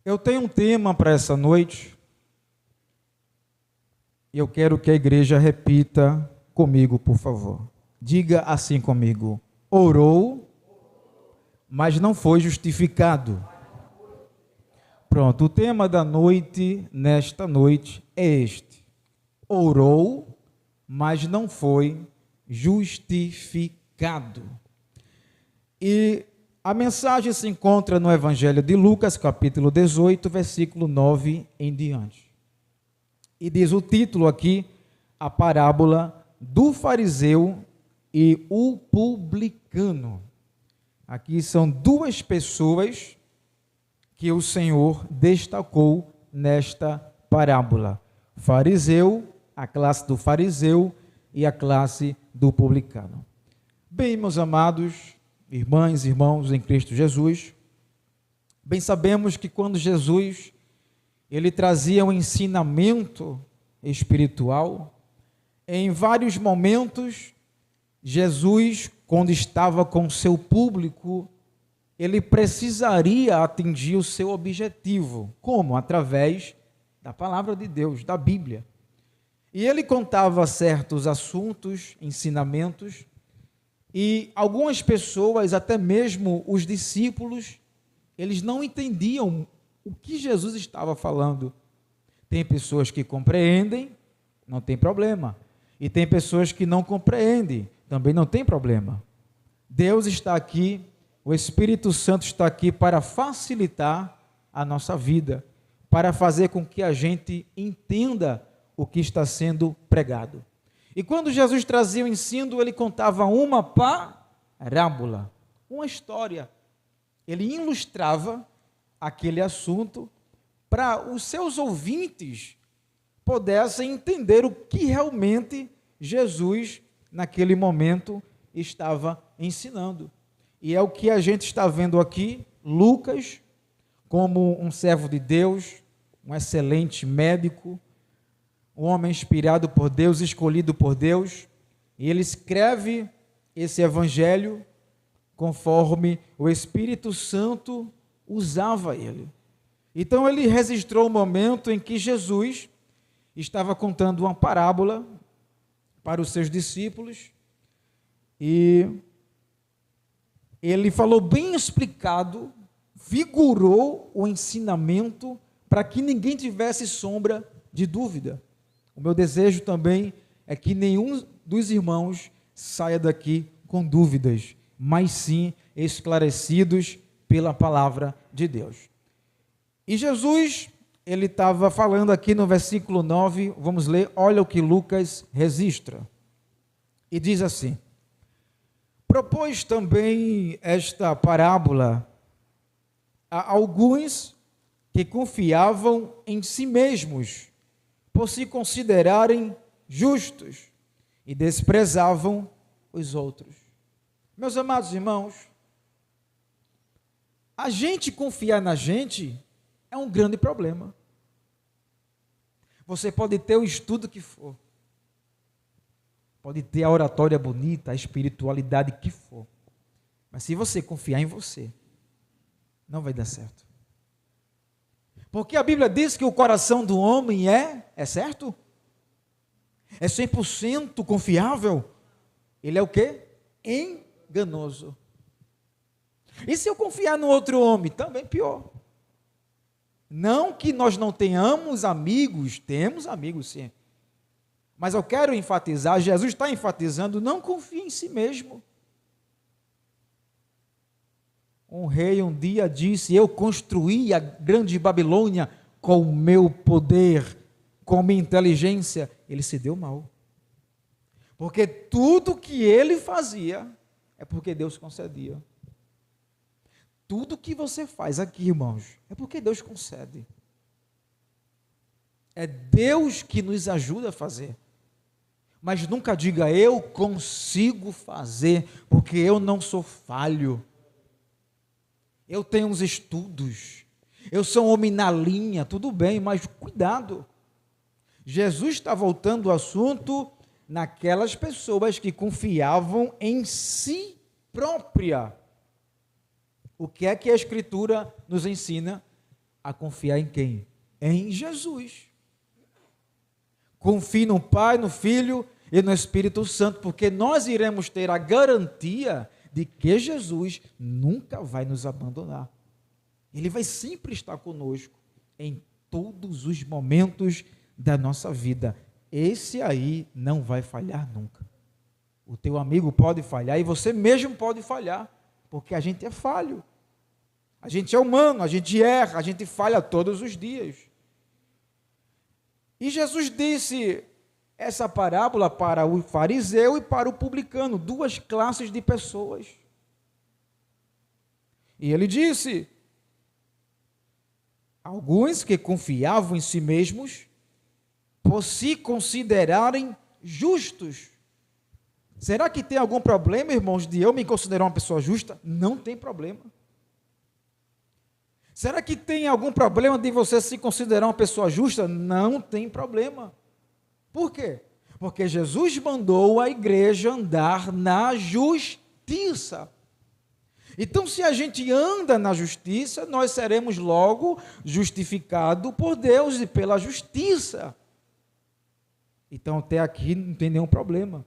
Eu tenho um tema para essa noite e eu quero que a igreja repita comigo, por favor. Diga assim comigo: orou, mas não foi justificado. Pronto, o tema da noite, nesta noite, é este: orou, mas não foi justificado. E a mensagem se encontra no Evangelho de Lucas, capítulo 18, versículo 9 em diante. E diz o título aqui: a parábola do fariseu e o publicano. Aqui são duas pessoas que o Senhor destacou nesta parábola: fariseu, a classe do fariseu e a classe do publicano. Bem, meus amados, irmãs e irmãos em Cristo Jesus, bem sabemos que quando Jesus ele trazia um ensinamento espiritual, em vários momentos, Jesus, quando estava com seu público, ele precisaria atingir o seu objetivo. Como? Através da palavra de Deus, da Bíblia. E ele contava certos assuntos, ensinamentos, e algumas pessoas, até mesmo os discípulos, eles não entendiam o que Jesus estava falando. Tem pessoas que compreendem, não tem problema. E tem pessoas que não compreendem, também não tem problema. Deus está aqui, o Espírito Santo está aqui para facilitar a nossa vida, para fazer com que a gente entenda o que está sendo pregado. E quando Jesus trazia o ensino, ele contava uma parábola, uma história. Ele ilustrava aquele assunto para os seus ouvintes pudessem entender o que realmente Jesus, naquele momento, estava ensinando. E é o que a gente está vendo aqui, Lucas, como um servo de Deus, um excelente médico, um homem inspirado por Deus, escolhido por Deus, e ele escreve esse evangelho conforme o Espírito Santo usava ele. Então ele registrou o momento em que Jesus estava contando uma parábola para os seus discípulos, e ele falou bem explicado, vigorou o ensinamento para que ninguém tivesse sombra de dúvida. O meu desejo também é que nenhum dos irmãos saia daqui com dúvidas, mas sim esclarecidos pela palavra de Deus. E Jesus, ele estava falando aqui no versículo 9, vamos ler, olha o que Lucas registra. E diz assim: propôs também esta parábola a alguns que confiavam em si mesmos, por se considerarem justos, e desprezavam os outros. Meus amados irmãos, a gente confiar na gente é um grande problema. Você pode ter o estudo que for, pode ter a oratória bonita, a espiritualidade que for, mas se você confiar em você, não vai dar certo. Porque a Bíblia diz que o coração do homem é certo? É 100% confiável? Ele é o quê? Enganoso. E se eu confiar no outro homem? Também pior. Não que nós não tenhamos amigos, temos amigos sim. Mas eu quero enfatizar, Jesus está enfatizando, não confie em si mesmo. Um rei um dia disse: eu construí a grande Babilônia com o meu poder, com a minha inteligência. Ele se deu mal. Porque tudo que ele fazia é porque Deus concedia. Tudo que você faz aqui, irmãos, é porque Deus concede. É Deus que nos ajuda a fazer. Mas nunca diga, eu consigo fazer, porque eu não sou falho. Eu tenho uns estudos, eu sou um homem na linha, tudo bem, mas cuidado. Jesus está voltando o assunto naquelas pessoas que confiavam em si própria. O que é que a Escritura nos ensina? a confiar em quem? Em Jesus. Confie no Pai, no Filho e no Espírito Santo, porque nós iremos ter a garantia de que Jesus nunca vai nos abandonar. Ele vai sempre estar conosco em todos os momentos da nossa vida. Esse aí não vai falhar nunca. O teu amigo pode falhar e você mesmo pode falhar, porque a gente é falho. A gente é humano, a gente erra, a gente falha todos os dias. E Jesus disse essa parábola para o fariseu e para o publicano, duas classes de pessoas. E ele disse: alguns que confiavam em si mesmos, por se considerarem justos. Será que tem algum problema, irmãos, de eu me considerar uma pessoa justa? Não tem problema. Será que tem algum problema de você se considerar uma pessoa justa? Não tem problema. Por quê? Porque Jesus mandou a igreja andar na justiça. Então, se a gente anda na justiça, nós seremos logo justificados por Deus e pela justiça. Então, até aqui não tem nenhum problema.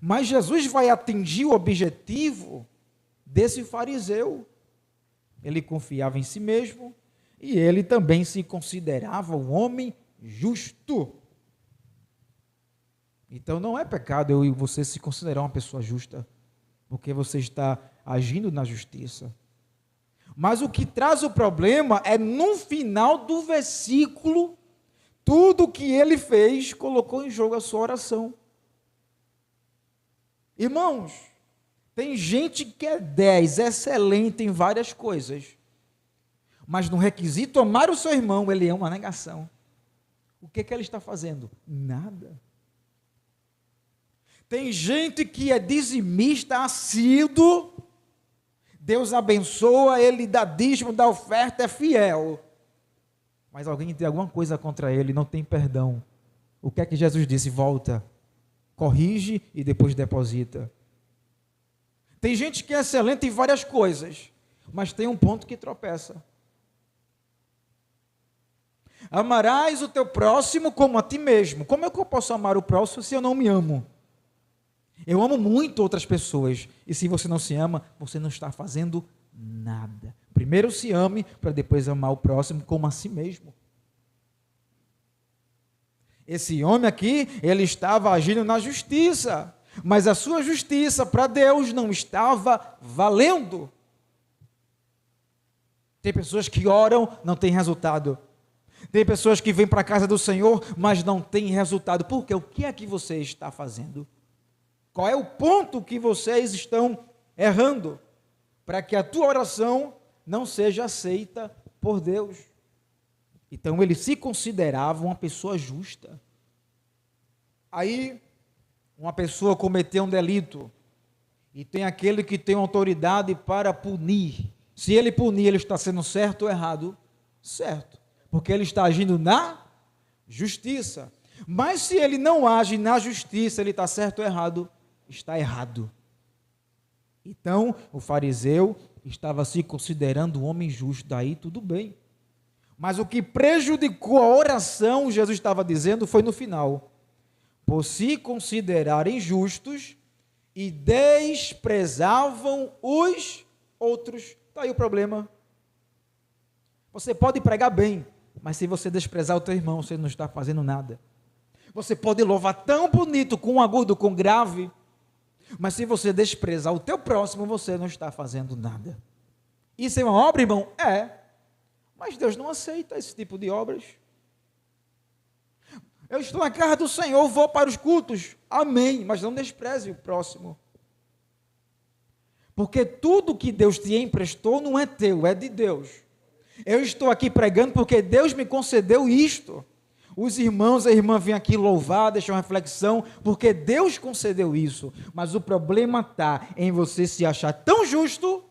Mas Jesus vai atingir o objetivo desse fariseu. Ele confiava em si mesmo e ele também se considerava um homem justo. Então não é pecado eu e você se considerar uma pessoa justa, porque você está agindo na justiça. Mas o que traz o problema é no final do versículo, tudo o que ele fez colocou em jogo a sua oração. Irmãos, tem gente que é 10, excelente em várias coisas, mas no requisito amar o seu irmão, ele é uma negação. O que ele está fazendo? Nada. Tem gente que é dizimista assíduo, Deus abençoa, ele dá dízimo, dá oferta, é fiel. Mas alguém tem alguma coisa contra ele, não tem perdão. O que é que Jesus disse? Volta, corrige e depois deposita. Tem gente que é excelente em várias coisas, mas tem um ponto que tropeça. Amarás o teu próximo como a ti mesmo. Como é que eu posso amar o próximo se eu não me amo? Eu amo muito outras pessoas, e se você não se ama, você não está fazendo nada. Primeiro se ame, para depois amar o próximo como a si mesmo. Esse homem aqui, ele estava agindo na justiça, mas a sua justiça para Deus não estava valendo. Tem pessoas que oram, não tem resultado. Tem pessoas que vêm para a casa do Senhor, mas não tem resultado. Por quê? O que é que você está fazendo? Qual é o ponto que vocês estão errando para que a tua oração não seja aceita por Deus? Então ele se considerava uma pessoa justa. Aí uma pessoa cometeu um delito e tem aquele que tem autoridade para punir. Se ele punir, ele está sendo certo ou errado? Certo, porque ele está agindo na justiça. Mas se ele não age na justiça, ele está certo ou errado? Está errado. Então, o fariseu estava se considerando um homem justo, daí tudo bem. Mas o que prejudicou a oração, Jesus estava dizendo, foi no final. Por se considerarem justos e desprezavam os outros. Está aí o problema. Você pode pregar bem, mas se você desprezar o teu irmão, você não está fazendo nada. Você pode louvar tão bonito, com agudo, com grave, mas se você desprezar o teu próximo, você não está fazendo nada. Isso é uma obra, irmão? É. Mas Deus não aceita esse tipo de obras. Eu estou na casa do Senhor, vou para os cultos. Amém. Mas não despreze o próximo. Porque tudo que Deus te emprestou não é teu, é de Deus. Eu estou aqui pregando porque Deus me concedeu isto. Os irmãos, a irmã vem aqui louvar, deixar uma reflexão, porque Deus concedeu isso. Mas o problema está em você se achar tão justo,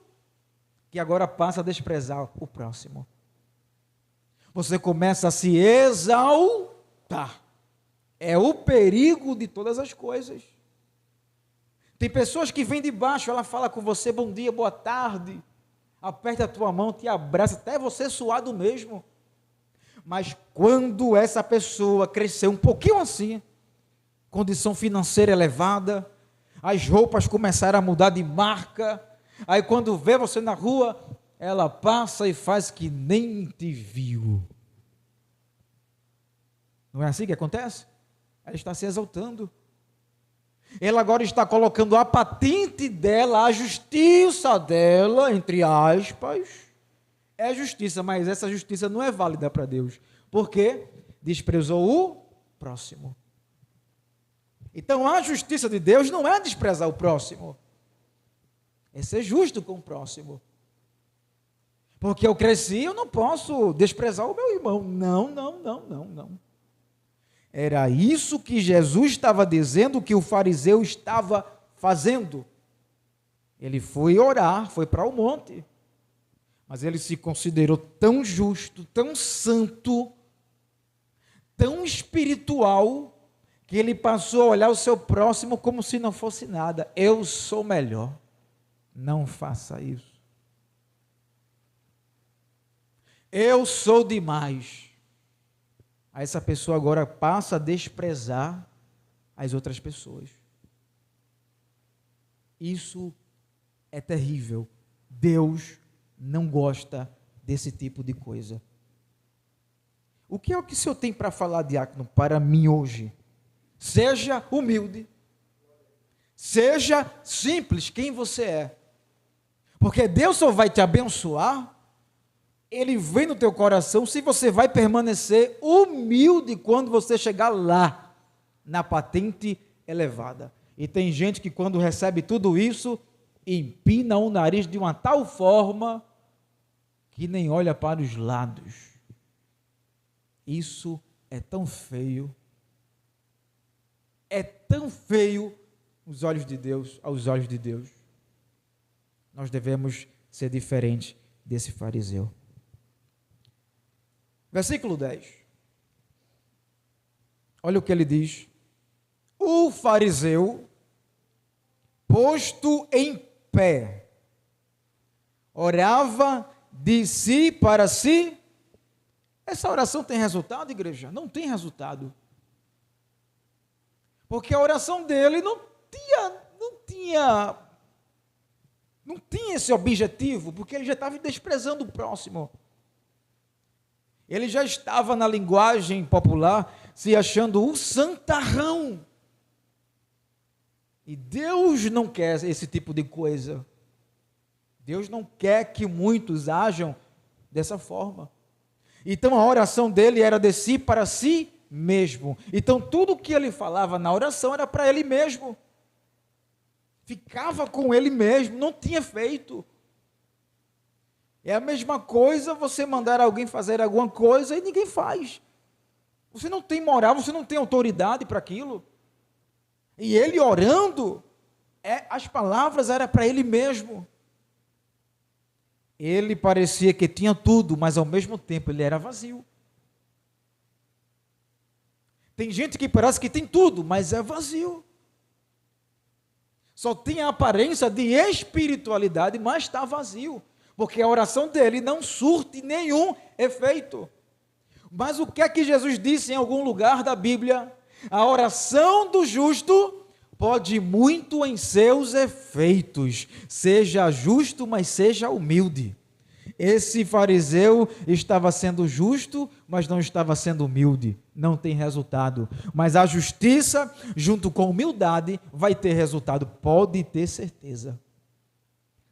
que agora passa a desprezar o próximo. Você começa a se exaltar. É o perigo de todas as coisas. Tem pessoas que vêm de baixo, ela fala com você, bom dia, boa tarde. aperte a tua mão, te abraça, até você suado mesmo. Mas quando essa pessoa cresceu um pouquinho assim, condição financeira elevada, as roupas começaram a mudar de marca, aí quando vê você na rua, ela passa e faz que nem te viu. Não é assim que acontece? Ela está se exaltando. Ela agora está colocando a patente dela, a justiça dela, entre aspas. É justiça, mas essa justiça não é válida para Deus. Por quê? Desprezou o próximo. Então a justiça de Deus não é desprezar o próximo. É ser justo com o próximo. Porque eu cresci, eu não posso desprezar o meu irmão. Não. Era isso que Jesus estava dizendo que o fariseu estava fazendo. Ele foi orar, foi para o monte. Mas ele se considerou tão justo, tão santo, tão espiritual, que ele passou a olhar o seu próximo como se não fosse nada. Eu sou melhor. Não faça isso. Eu sou demais. Aí essa pessoa agora passa a desprezar as outras pessoas. Isso é terrível. Deus não gosta desse tipo de coisa. O que é o que o senhor tem para falar, diácono, para mim hoje? Seja humilde. Seja simples quem você é. Porque Deus só vai te abençoar, Ele vem no teu coração, se você vai permanecer humilde quando você chegar lá, na patente elevada. E tem gente que quando recebe tudo isso, empina o nariz de uma tal forma, que nem olha para os lados. Isso é tão feio. É tão feio aos olhos de Deus. Nós devemos ser diferentes desse fariseu. Versículo 10. Olha o que ele diz. O fariseu, posto em pé, orava de si para si. Essa oração tem resultado, igreja? Não tem resultado. Porque a oração dele não tinha esse objetivo, porque ele já estava desprezando o próximo. Ele já estava, na linguagem popular, se achando o santarrão. E Deus não quer esse tipo de coisa. Deus não quer que muitos ajam dessa forma. Então a oração dele era de si para si mesmo. Então tudo que ele falava na oração era para ele mesmo. Ficava com ele mesmo, não tinha feito. É a mesma coisa você mandar alguém fazer alguma coisa e ninguém faz. Você não tem moral, você não tem autoridade para aquilo. E ele orando, as palavras eram para ele mesmo. Ele parecia que tinha tudo, mas ao mesmo tempo ele era vazio. Tem gente que parece que tem tudo, mas é vazio. Só tem a aparência de espiritualidade, mas está vazio. Porque a oração dele não surte nenhum efeito. Mas o que é que Jesus disse em algum lugar da Bíblia? A oração do justo pode muito em seus efeitos. Seja justo, mas seja humilde. Esse fariseu estava sendo justo, mas não estava sendo humilde. Não tem resultado. Mas a justiça, junto com a humildade, vai ter resultado. Pode ter certeza.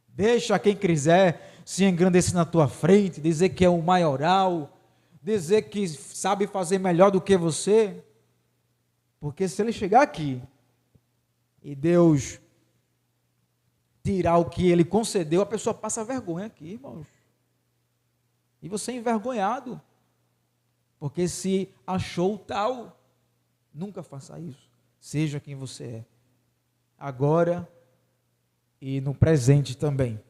Deixa quem quiser se engrandecer na tua frente, dizer que é o maioral, dizer que sabe fazer melhor do que você. Porque se ele chegar aqui e Deus tirar o que ele concedeu, a pessoa passa vergonha aqui, irmãos. E você é envergonhado, porque se achou tal. Nunca faça isso. Seja quem você é, agora e no presente também.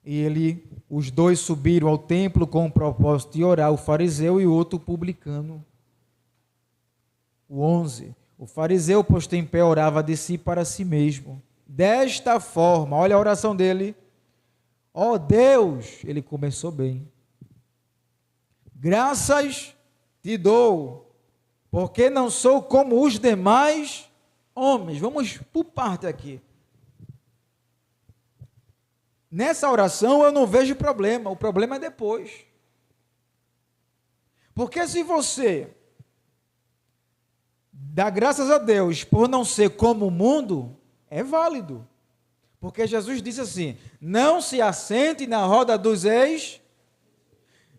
E os dois subiram ao templo com o propósito de orar, o fariseu e o outro publicano. O 11. O fariseu, posto em pé, orava de si para si mesmo. Desta forma, olha a oração dele: Ó Deus, ele começou bem. Graças te dou, porque não sou como os demais homens. Vamos por parte aqui. Nessa oração eu não vejo problema, o problema é depois. Porque se você dá graças a Deus por não ser como o mundo, é válido. Porque Jesus disse assim, não se assente na roda dos ex.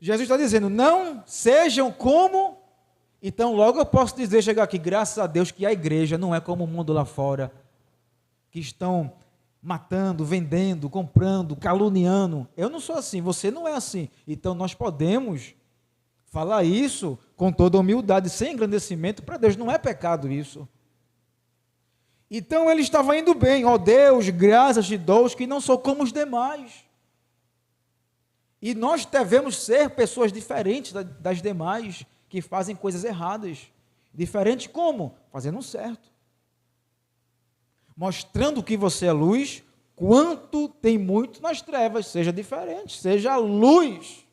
Jesus está dizendo, não sejam como. Então logo eu posso dizer, chegar aqui, graças a Deus que a igreja não é como o mundo lá fora, que estão matando, vendendo, comprando, caluniando. Eu não sou assim, você não é assim. Então nós podemos falar isso com toda humildade, sem engrandecimento, para Deus não é pecado isso. Então ele estava indo bem, ó Deus, graças te dou, que não sou como os demais. E nós devemos ser pessoas diferentes das demais, que fazem coisas erradas. Diferente como? Fazendo o certo. Mostrando que você é luz, quanto tem muito nas trevas, seja diferente, seja luz.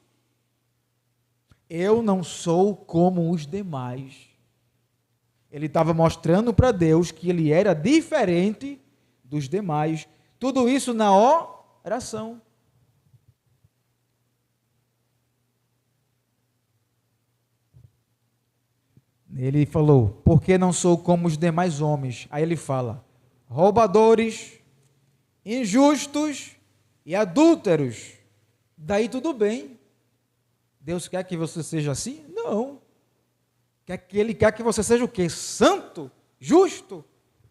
Eu não sou como os demais. Ele estava mostrando para Deus que ele era diferente dos demais. Tudo isso na oração. Ele falou, porque não sou como os demais homens. Aí ele fala, roubadores, injustos e adúlteros. Daí tudo bem. Deus quer que você seja assim? Não. Ele quer que você seja o quê? Santo, justo.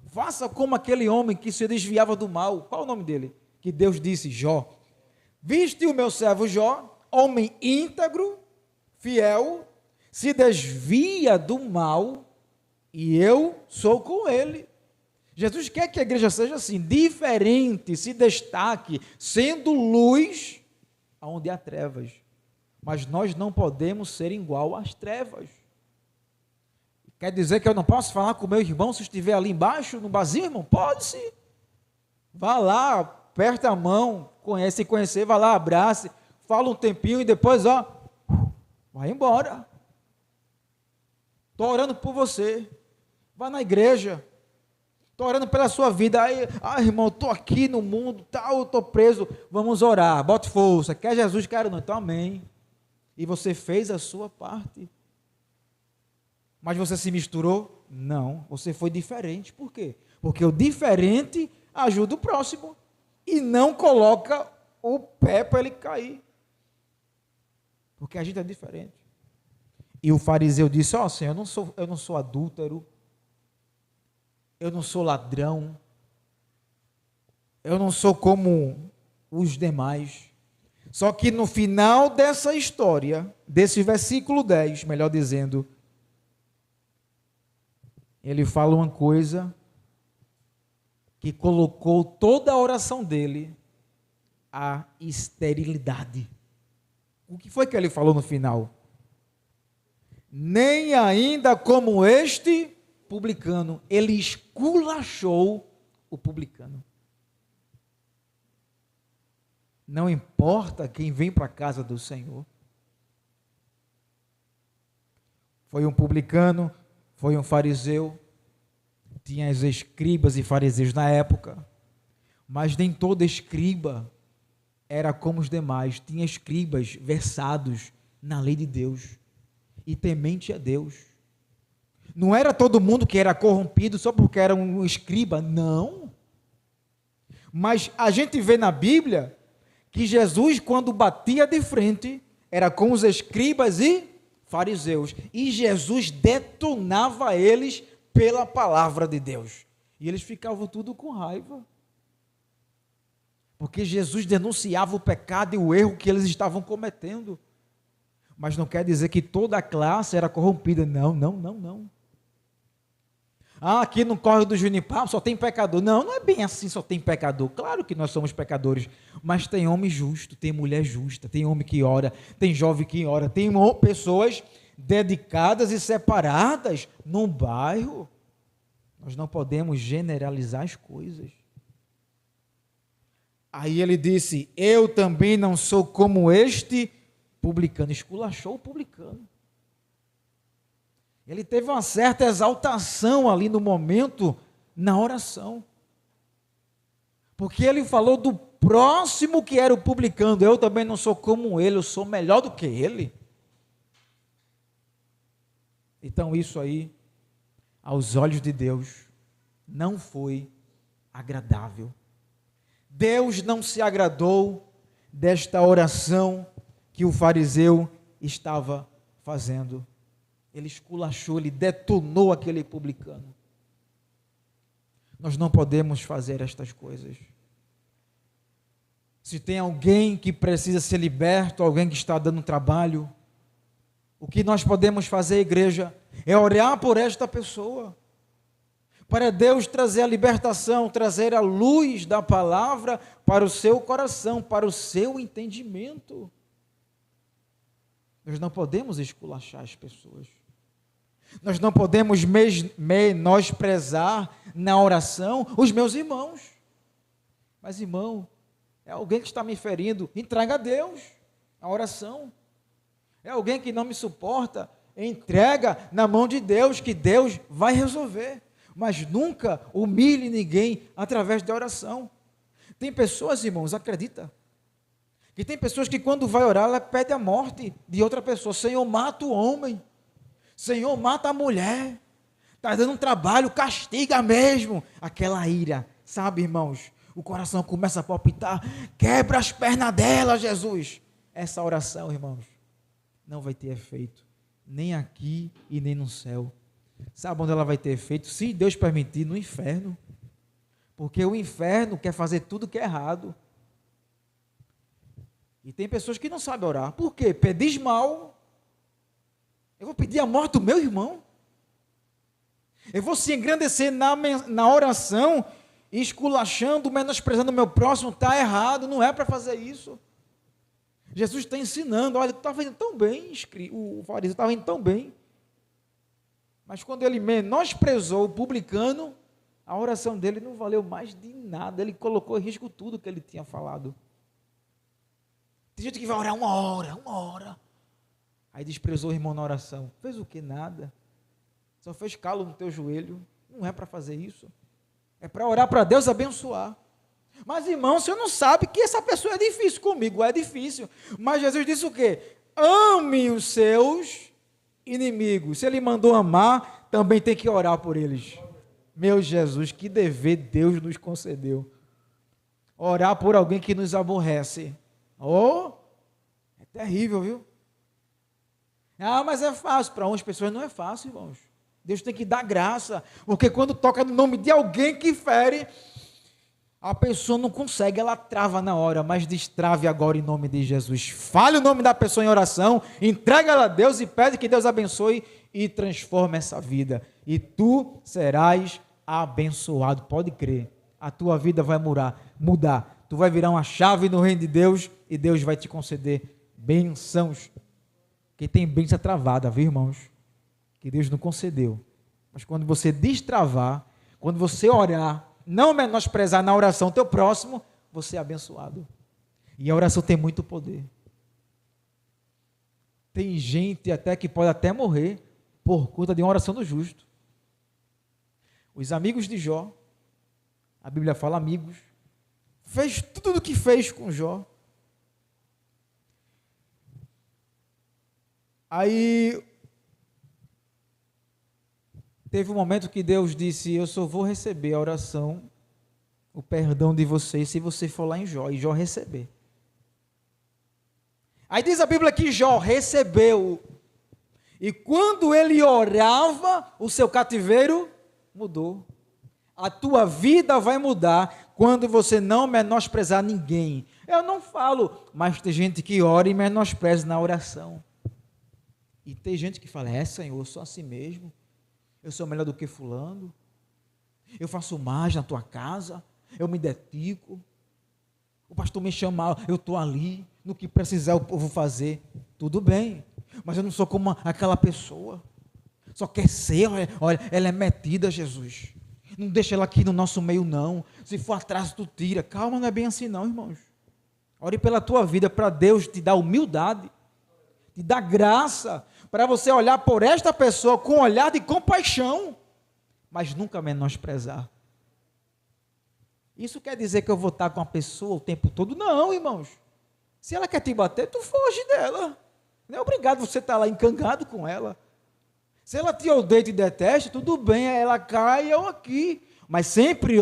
Faça como aquele homem que se desviava do mal. Qual é o nome dele? Que Deus disse, Jó. Viste o meu servo Jó, homem íntegro, fiel, se desvia do mal e eu sou com ele. Jesus quer que a igreja seja assim, diferente, se destaque, sendo luz onde há trevas. Mas nós não podemos ser igual às trevas. Quer dizer que eu não posso falar com o meu irmão se estiver ali embaixo, no barzinho, irmão? Pode sim. Vá lá, aperta a mão, conhecer, vá lá, abrace, fala um tempinho e depois, vai embora. Estou orando por você. Vá na igreja. Estou orando pela sua vida. Aí, irmão, estou aqui no mundo, eu estou preso. Vamos orar, bote força. Quer Jesus, quero não. Então, amém. E você fez a sua parte. Mas você se misturou? Não, você foi diferente. Por quê? Porque o diferente ajuda o próximo e não coloca o pé para ele cair. Porque a gente é diferente. E o fariseu disse, Senhor, eu não sou adúltero, eu não sou ladrão, eu não sou como os demais. Só que no final dessa história, desse versículo 10, melhor dizendo, ele fala uma coisa que colocou toda a oração dele à esterilidade. O que foi que ele falou no final? Nem ainda como este publicano, ele esculachou o publicano. Não importa quem vem para a casa do Senhor. Foi um publicano, foi um fariseu, tinha os escribas e fariseus na época, mas nem todo escriba era como os demais, tinha escribas versados na lei de Deus e temente a Deus. Não era todo mundo que era corrompido só porque era um escriba, não. Mas a gente vê na Bíblia que Jesus, quando batia de frente, era com os escribas e fariseus, e Jesus detonava eles pela palavra de Deus, e eles ficavam tudo com raiva, porque Jesus denunciava o pecado e o erro que eles estavam cometendo, mas não quer dizer que toda a classe era corrompida, não. Aqui no Córrego do Junipapo só tem pecador. Não é bem assim, só tem pecador. Claro que nós somos pecadores, mas tem homem justo, tem mulher justa, tem homem que ora, tem jovem que ora, tem pessoas dedicadas e separadas no bairro. Nós não podemos generalizar as coisas. Aí ele disse: eu também não sou como este publicano. Esculachou o publicano. Ele teve uma certa exaltação ali no momento, na oração. Porque ele falou do próximo que era o publicano. Eu também não sou como ele, eu sou melhor do que ele. Então isso aí, aos olhos de Deus, não foi agradável. Deus não se agradou desta oração que o fariseu estava fazendo. Ele esculachou, ele detonou aquele publicano. Nós não podemos fazer estas coisas. Se tem alguém que precisa ser liberto, alguém que está dando trabalho, o que nós podemos fazer, igreja, é orar por esta pessoa, para Deus trazer a libertação, trazer a luz da palavra para o seu coração, para o seu entendimento. Nós não podemos esculachar as pessoas. Nós não podemos menosprezar na oração os meus irmãos. Mas, irmão, é alguém que está me ferindo, entrega a Deus a oração. É alguém que não me suporta, entrega na mão de Deus, que Deus vai resolver. Mas nunca humilhe ninguém através da oração. Tem pessoas, irmãos, acredita, que tem pessoas que quando vai orar, ela pede a morte de outra pessoa. Senhor, mata o homem. Senhor, mata a mulher. Está dando um trabalho, castiga mesmo. Aquela ira, sabe, irmãos? O coração começa a palpitar. Quebra as pernas dela, Jesus. Essa oração, irmãos, não vai ter efeito, nem aqui e nem no céu. Sabe onde ela vai ter efeito? Se Deus permitir, no inferno. Porque o inferno quer fazer tudo que é errado. E tem pessoas que não sabem orar. Por quê? Pedis mal. Eu vou pedir a morte do meu irmão. Eu vou se engrandecer na oração, esculachando, menosprezando o meu próximo. Está errado, não é para fazer isso. Jesus está ensinando. Olha, tu estava indo tão bem, o fariseu estava indo tão bem. Mas quando ele menosprezou o publicano, a oração dele não valeu mais de nada. Ele colocou em risco tudo que ele tinha falado. Tem gente que vai orar uma hora. Aí desprezou o irmão na oração. Fez o que? Nada. Só fez calo no teu joelho. Não é para fazer isso. É para orar para Deus abençoar. Mas, irmão, você não sabe que essa pessoa é difícil comigo. É difícil. Mas Jesus disse o quê? Ame os seus inimigos. Se ele mandou amar, também tem que orar por eles. Meu Jesus, que dever Deus nos concedeu. Orar por alguém que nos aborrece. Oh, é terrível, viu? Ah, mas é fácil. Para umas pessoas não é fácil, irmãos. Deus tem que dar graça. Porque quando toca no nome de alguém que fere, a pessoa não consegue, ela trava na hora, mas destrave agora em nome de Jesus. Fale o nome da pessoa em oração, entrega ela a Deus e pede que Deus abençoe e transforme essa vida. E tu serás abençoado, pode crer. A tua vida vai mudar. Tu vai virar uma chave no reino de Deus e Deus vai te conceder bênçãos. Porque tem bênção travada, viu, irmãos? Que Deus não concedeu. Mas quando você destravar, quando você orar, não menosprezar na oração teu próximo, você é abençoado. E a oração tem muito poder. Tem gente até que pode até morrer por conta de uma oração do justo. Os amigos de Jó, a Bíblia fala amigos, fez tudo o que fez com Jó. Aí teve um momento que Deus disse: eu só vou receber a oração, o perdão de vocês, se você for lá em Jó, e Jó receber. Aí diz a Bíblia que Jó recebeu, e quando ele orava, o seu cativeiro mudou. A tua vida vai mudar quando você não menosprezar ninguém. Eu não falo, mas tem gente que ora e menospreza na oração. E tem gente que fala: Senhor, eu sou assim mesmo. Eu sou melhor do que fulano. Eu faço mais na tua casa. Eu me dedico. O pastor me chama, eu estou ali. No que precisar eu vou fazer. Tudo bem. Mas eu não sou como aquela pessoa. Só quer ser, olha, ela é metida, Jesus. Não deixa ela aqui no nosso meio, não. Se for atrás, tu tira. Calma, não é bem assim, não, irmãos. Ore pela tua vida, para Deus te dar humildade, te dar graça, para você olhar por esta pessoa com um olhar de compaixão, mas nunca menosprezar. Isso quer dizer que eu vou estar com a pessoa o tempo todo? Não, irmãos. Se ela quer te bater, tu foge dela. Não é obrigado você estar lá encangado com ela. Se ela te odeia e te detesta, tudo bem, ela cai eu aqui. Mas sempre,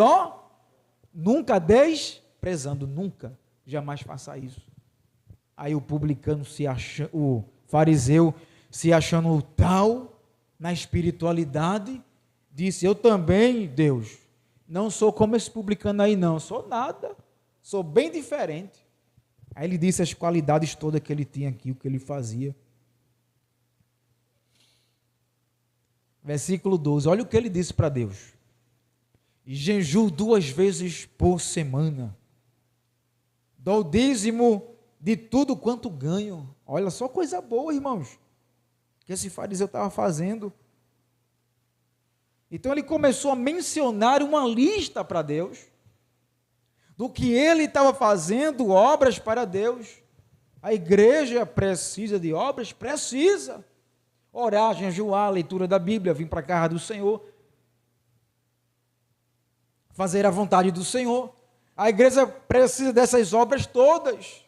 nunca desprezando, nunca, jamais faça isso. Aí o publicano o fariseu se achando tal na espiritualidade, disse: eu também, Deus, não sou como esse publicano aí não, sou nada, sou bem diferente. Aí ele disse as qualidades todas que ele tinha aqui, o que ele fazia. Versículo 12, olha o que ele disse para Deus: e jejuo 2 vezes por semana, dou dízimo de tudo quanto ganho. Olha só coisa boa, irmãos, que esse fariseu estava fazendo. Então ele começou a mencionar uma lista para Deus, do que ele estava fazendo, obras para Deus. A igreja precisa de obras? Precisa. Orar, jejuar, leitura da Bíblia, vir para a casa do Senhor, fazer a vontade do Senhor. A igreja precisa dessas obras todas.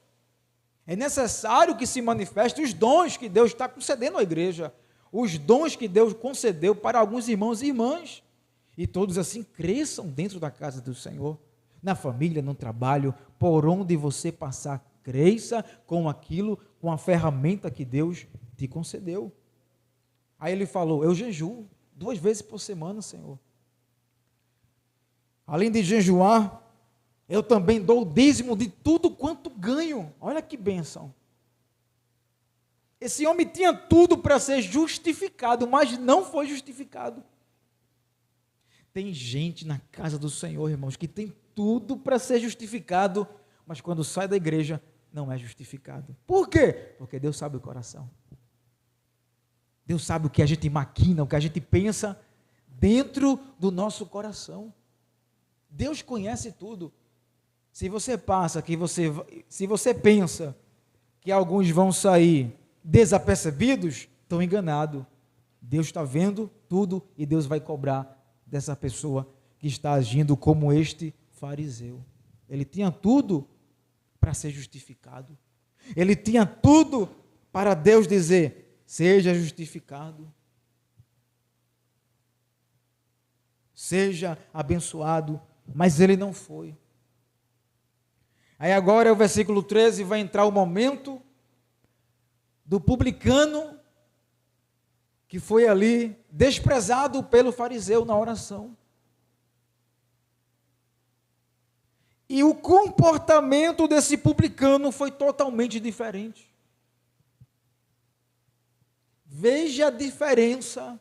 É necessário que se manifestem os dons que Deus está concedendo à igreja, os dons que Deus concedeu para alguns irmãos e irmãs, e todos assim cresçam dentro da casa do Senhor, na família, no trabalho, por onde você passar, cresça com aquilo, com a ferramenta que Deus te concedeu. Aí ele falou: eu jejuo 2 vezes por semana, Senhor. Além de jejuar, eu também dou o dízimo de tudo quanto ganho. Olha que bênção. Esse homem tinha tudo para ser justificado, mas não foi justificado. Tem gente na casa do Senhor, irmãos, que tem tudo para ser justificado, mas quando sai da igreja, não é justificado. Por quê? Porque Deus sabe o coração. Deus sabe o que a gente maquina, o que a gente pensa dentro do nosso coração. Deus conhece tudo. Se você pensa que alguns vão sair desapercebidos, estão enganados. Deus está vendo tudo e Deus vai cobrar dessa pessoa que está agindo como este fariseu. Ele tinha tudo para ser justificado. Ele tinha tudo para Deus dizer: seja justificado, seja abençoado, mas ele não foi. Aí agora o versículo 13 vai entrar o momento do publicano que foi ali desprezado pelo fariseu na oração. E o comportamento desse publicano foi totalmente diferente. Veja a diferença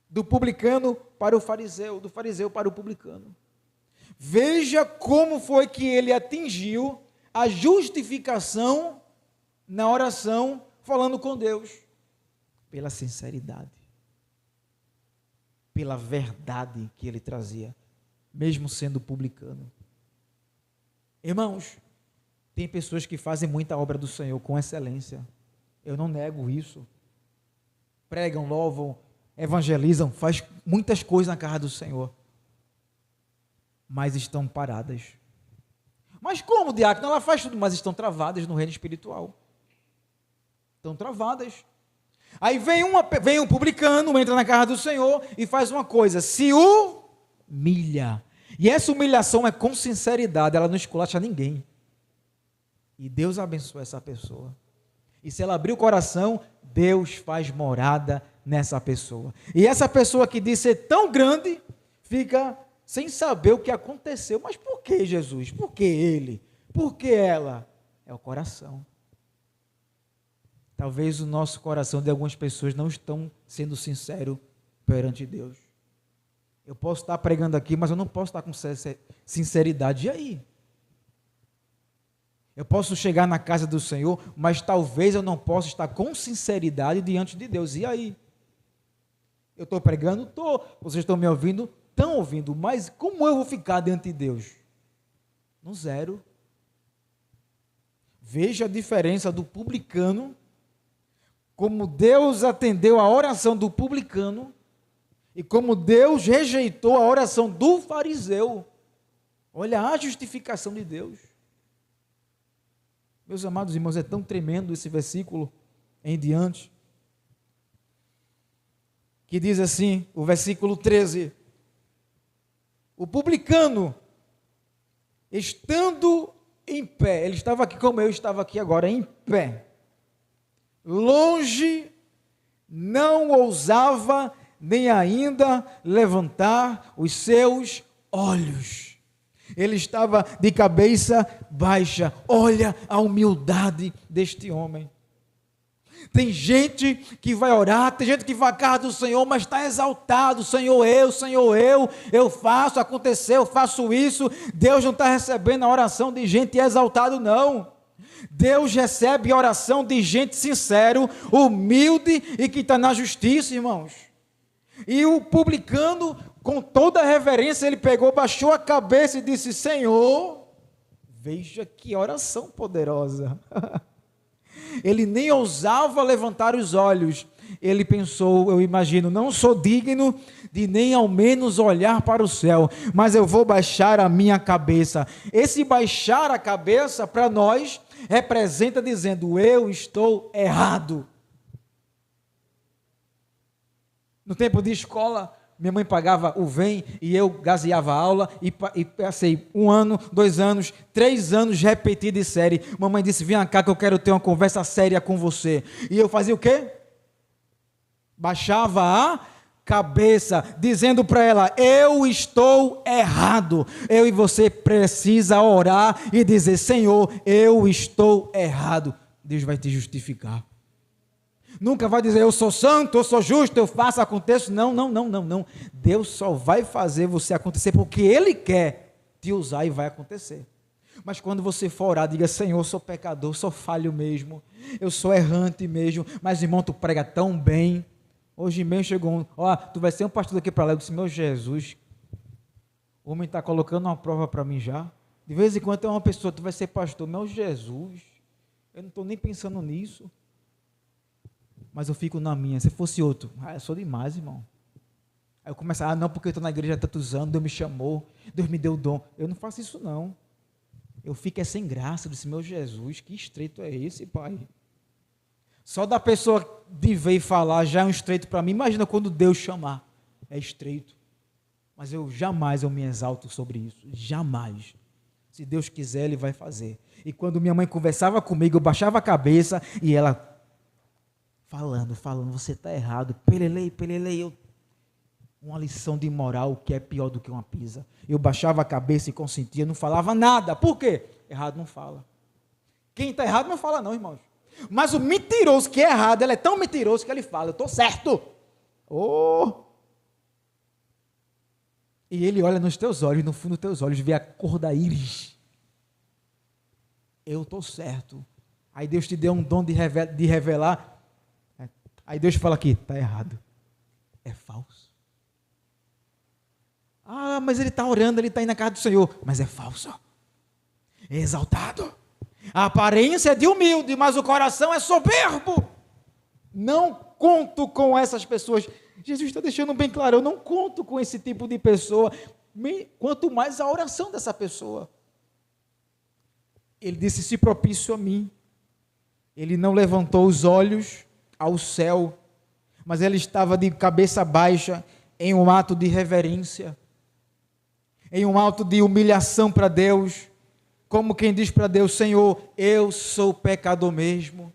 do publicano para o fariseu, do fariseu para o publicano. Veja como foi que ele atingiu a justificação na oração, falando com Deus. Pela sinceridade, pela verdade que ele trazia, mesmo sendo publicano. Irmãos, tem pessoas que fazem muita obra do Senhor com excelência. Eu não nego isso. Pregam, louvam, evangelizam, faz muitas coisas na casa do Senhor. Mas estão paradas. Mas como, diácono? Ela faz tudo, mas estão travadas no reino espiritual. Estão travadas. Aí vem um publicano, entra na casa do Senhor e faz uma coisa: se humilha. E essa humilhação é com sinceridade, ela não esculacha ninguém. E Deus abençoa essa pessoa. E se ela abrir o coração, Deus faz morada nessa pessoa. E essa pessoa que diz ser tão grande, fica sem saber o que aconteceu. Mas por que Jesus? Por que ele? Por que ela? É o coração. Talvez o nosso coração de algumas pessoas não estão sendo sincero perante Deus. Eu posso estar pregando aqui, mas eu não posso estar com sinceridade. E aí? Eu posso chegar na casa do Senhor, mas talvez eu não possa estar com sinceridade diante de Deus. E aí? Eu estou pregando? Estou. Vocês estão me ouvindo? Estão ouvindo. Mas como eu vou ficar diante de Deus? No zero. Veja a diferença do publicano, como Deus atendeu a oração do publicano e como Deus rejeitou a oração do fariseu. Olha a justificação de Deus. Meus amados irmãos, é tão tremendo esse versículo em diante, que diz assim, o versículo 13: o publicano, estando em pé, ele estava aqui como eu estava aqui agora, em pé, longe, não ousava nem ainda levantar os seus olhos. Ele estava de cabeça baixa. Olha a humildade deste homem. Tem gente que vai orar, tem gente que vai à casa do Senhor, mas está exaltado. Senhor, eu faço acontecer, eu faço isso. Deus não está recebendo a oração de gente exaltado, não. Deus recebe a oração de gente sincero, humilde e que está na justiça, irmãos. E o publicano, com toda a reverência, ele pegou, baixou a cabeça e disse: Senhor, veja que oração poderosa. Ele nem ousava levantar os olhos. Ele pensou, eu imagino, não sou digno de nem ao menos olhar para o céu, mas eu vou baixar a minha cabeça. Esse baixar a cabeça, para nós, representa dizendo: eu estou errado. No tempo de escola, minha mãe pagava o VEM e eu gazeava a aula e passei 1 ano, 2 anos, 3 anos repetido de série. Mamãe disse: vem cá que eu quero ter uma conversa séria com você. E eu fazia o quê? Baixava a cabeça, dizendo para ela: eu estou errado. Eu e você precisa orar e dizer: Senhor, eu estou errado. Deus vai te justificar. Nunca vai dizer: eu sou santo, eu sou justo, eu faço, aconteço. Não. Deus só vai fazer você acontecer porque Ele quer te usar e vai acontecer. Mas quando você for orar, diga: Senhor, eu sou pecador, sou falho mesmo, eu sou errante mesmo, mas irmão, tu prega tão bem. Hoje mesmo chegou tu vai ser um pastor daqui para lá. Eu disse: meu Jesus, o homem está colocando uma prova para mim já. De vez em quando tem uma pessoa: tu vai ser pastor. Meu Jesus, eu não estou nem pensando nisso. Mas eu fico na minha. Se fosse outro: eu sou demais, irmão. Aí eu começo: não, porque eu estou na igreja há tantos anos, Deus me chamou, Deus me deu o dom. Eu não faço isso, não. Eu fico sem graça. Eu disse: meu Jesus, que estreito é esse, Pai? Só da pessoa de ver e falar já é um estreito para mim. Imagina quando Deus chamar. É estreito. Mas eu jamais me exalto sobre isso. Jamais. Se Deus quiser, Ele vai fazer. E quando minha mãe conversava comigo, eu baixava a cabeça e ela falando, você está errado, pelelei, uma lição de moral que é pior do que uma pisa. Eu baixava a cabeça e consentia, não falava nada. Por quê? Errado não fala. Quem está errado não fala não, irmãos. Mas o mentiroso que é errado, ele é tão mentiroso que ele fala: eu estou certo. E ele olha nos teus olhos, no fundo dos teus olhos, vê a cor da íris. Eu estou certo. Aí Deus te deu um dom de revelar. Aí Deus fala aqui: está errado, é falso. Mas ele está orando, ele está indo na casa do Senhor, mas é falso, é exaltado. A aparência é de humilde, mas o coração é soberbo. Não conto com essas pessoas. Jesus está deixando bem claro: eu não conto com esse tipo de pessoa, quanto mais a oração dessa pessoa. Ele disse: se propício a mim. Ele não levantou os olhos ao céu, mas ele estava de cabeça baixa, em um ato de reverência, em um ato de humilhação para Deus, como quem diz para Deus: Senhor, eu sou pecador mesmo.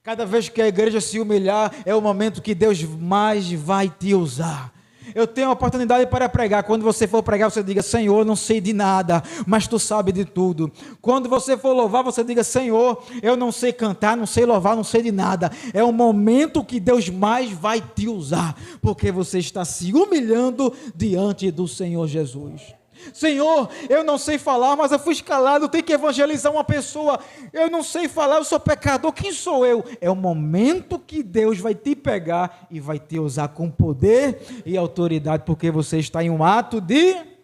Cada vez que a igreja se humilhar, é o momento que Deus mais vai te usar. Eu tenho a oportunidade para pregar. Quando você for pregar, você diga: Senhor, eu não sei de nada, mas Tu sabe de tudo. Quando você for louvar, você diga: Senhor, eu não sei cantar, não sei louvar, não sei de nada. É o momento que Deus mais vai te usar, porque você está se humilhando diante do Senhor Jesus. Senhor, eu não sei falar, mas eu fui escalado, eu tenho que evangelizar uma pessoa. Eu não sei falar, eu sou pecador, quem sou eu? É o momento que Deus vai te pegar e vai te usar com poder e autoridade, porque você está em um ato de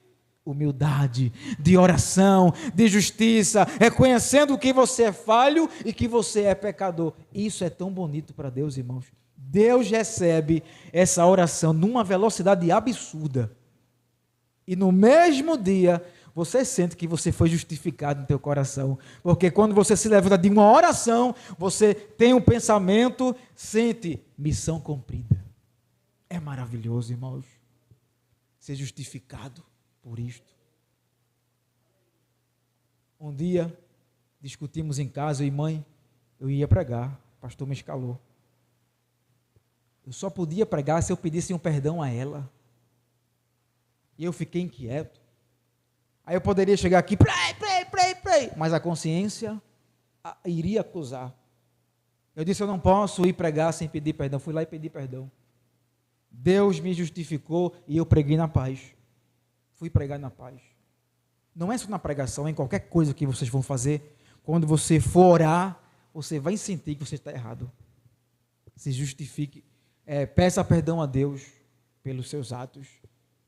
humildade, de oração, de justiça, reconhecendo que você é falho e que você é pecador. Isso é tão bonito para Deus, irmãos. Deus recebe essa oração numa velocidade absurda. E no mesmo dia, você sente que você foi justificado no teu coração. Porque quando você se levanta de uma oração, você tem um pensamento, sente missão cumprida. É maravilhoso, irmãos, ser justificado por isto. Um dia, discutimos em casa, eu e mãe, eu ia pregar, o pastor me escalou. Eu só podia pregar se eu pedisse um perdão a ela. E eu fiquei inquieto. Aí eu poderia chegar aqui, prei, mas a consciência iria acusar. Eu disse, eu não posso ir pregar sem pedir perdão. Fui lá e pedi perdão. Deus me justificou e eu preguei na paz. Fui pregar na paz. Não é só na pregação, é em qualquer coisa que vocês vão fazer. Quando você for orar, você vai sentir que você está errado. Se justifique, peça perdão a Deus pelos seus atos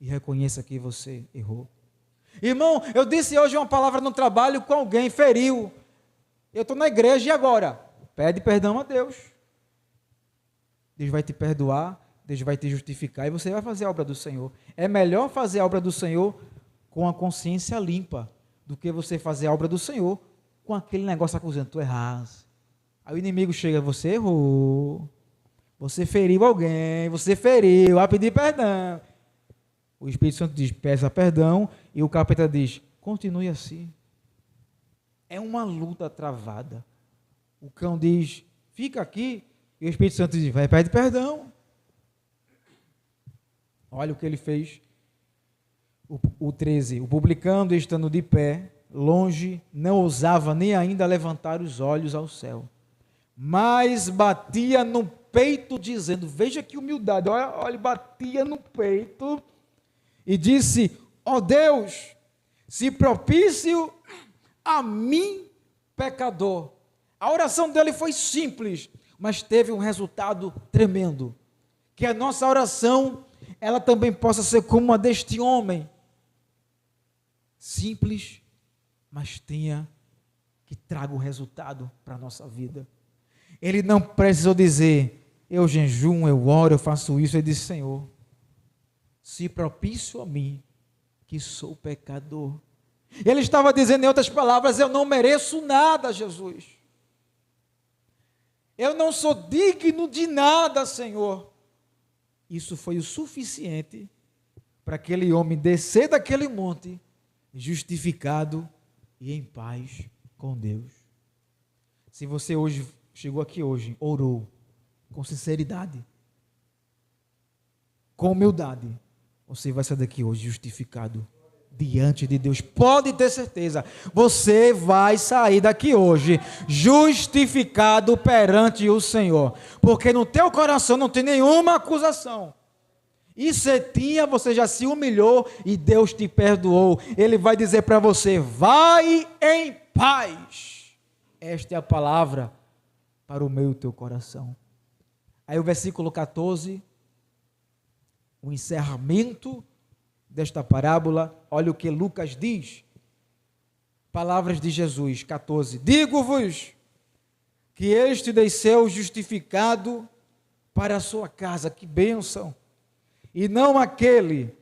e reconheça que você errou. Irmão, eu disse hoje uma palavra no trabalho com alguém, feriu. Eu estou na igreja e agora? Pede perdão a Deus. Deus vai te perdoar, Deus vai te justificar e você vai fazer a obra do Senhor. É melhor fazer a obra do Senhor com a consciência limpa do que você fazer a obra do Senhor com aquele negócio acusando, tu erraste. Aí o inimigo chega, você errou, você feriu alguém, você feriu, vai pedir perdão. O Espírito Santo diz, peça perdão, e o capeta diz, continue assim. É uma luta travada. O cão diz, fica aqui, e o Espírito Santo diz, vai, pede perdão. Olha o que ele fez. O 13, o publicano, estando de pé, longe, não ousava nem ainda levantar os olhos ao céu, mas batia no peito, dizendo, veja que humildade, olha, batia no peito, e disse, ó Deus, se propício a mim, pecador. A oração dele foi simples, mas teve um resultado tremendo. Que a nossa oração, ela também possa ser como a deste homem. Simples, mas que traga o resultado para a nossa vida. Ele não precisou dizer, eu jejum, eu oro, eu faço isso. Ele disse, Senhor, se propício a mim, que sou pecador. Ele estava dizendo em outras palavras, eu não mereço nada, Jesus. Eu não sou digno de nada, Senhor. Isso foi o suficiente para aquele homem descer daquele monte, justificado e em paz com Deus. Se você hoje chegou aqui hoje, orou com sinceridade, com humildade, você vai sair daqui hoje justificado diante de Deus. Pode ter certeza, você vai sair daqui hoje justificado perante o Senhor, porque no teu coração não tem nenhuma acusação. E se tinha, você já se humilhou e Deus te perdoou. Ele vai dizer para você, vai em paz. Esta é a palavra para o meu e o teu coração. Aí o versículo 14, o encerramento desta parábola, olha o que Lucas diz, palavras de Jesus, 14, digo-vos que este desceu justificado para a sua casa, que bênção, e não aquele,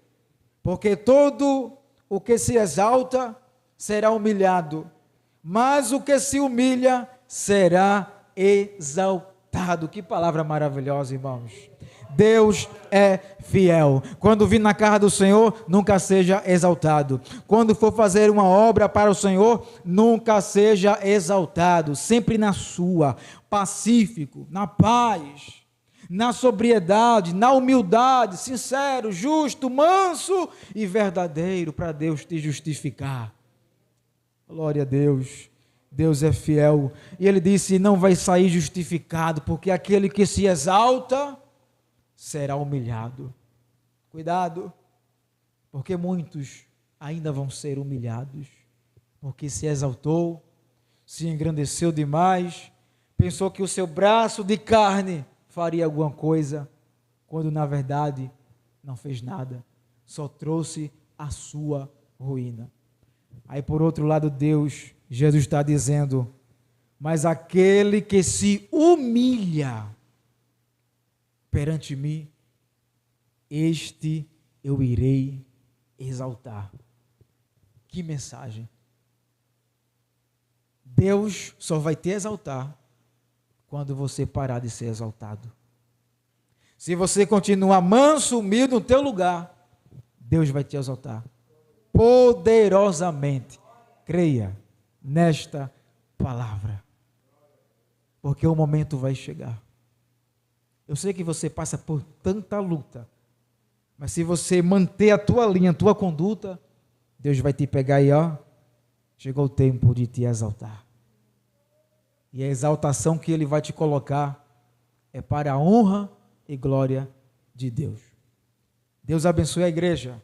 porque todo o que se exalta será humilhado, mas o que se humilha será exaltado. Que palavra maravilhosa, irmãos. Deus é fiel. Quando vir na casa do Senhor, nunca seja exaltado. Quando for fazer uma obra para o Senhor, nunca seja exaltado. Sempre na sua, pacífico, na paz, na sobriedade, na humildade, sincero, justo, manso e verdadeiro, para Deus te justificar. Glória a Deus. Deus é fiel. E ele disse, não vai sair justificado, porque aquele que se exalta será humilhado. Cuidado, porque muitos ainda vão ser humilhados, porque se exaltou, se engrandeceu demais, pensou que o seu braço de carne faria alguma coisa, quando na verdade não fez nada, só trouxe a sua ruína. Aí por outro lado, Jesus está dizendo, mas aquele que se humilha perante mim, este eu irei exaltar. Que mensagem! Deus só vai te exaltar quando você parar de ser exaltado. Se você continuar manso, humilde no teu lugar, Deus vai te exaltar poderosamente. Creia nesta palavra, porque o momento vai chegar. Eu sei que você passa por tanta luta, mas se você manter a tua linha, a tua conduta, Deus vai te pegar aí, ó. Chegou o tempo de te exaltar. E a exaltação que Ele vai te colocar é para a honra e glória de Deus. Deus abençoe a igreja.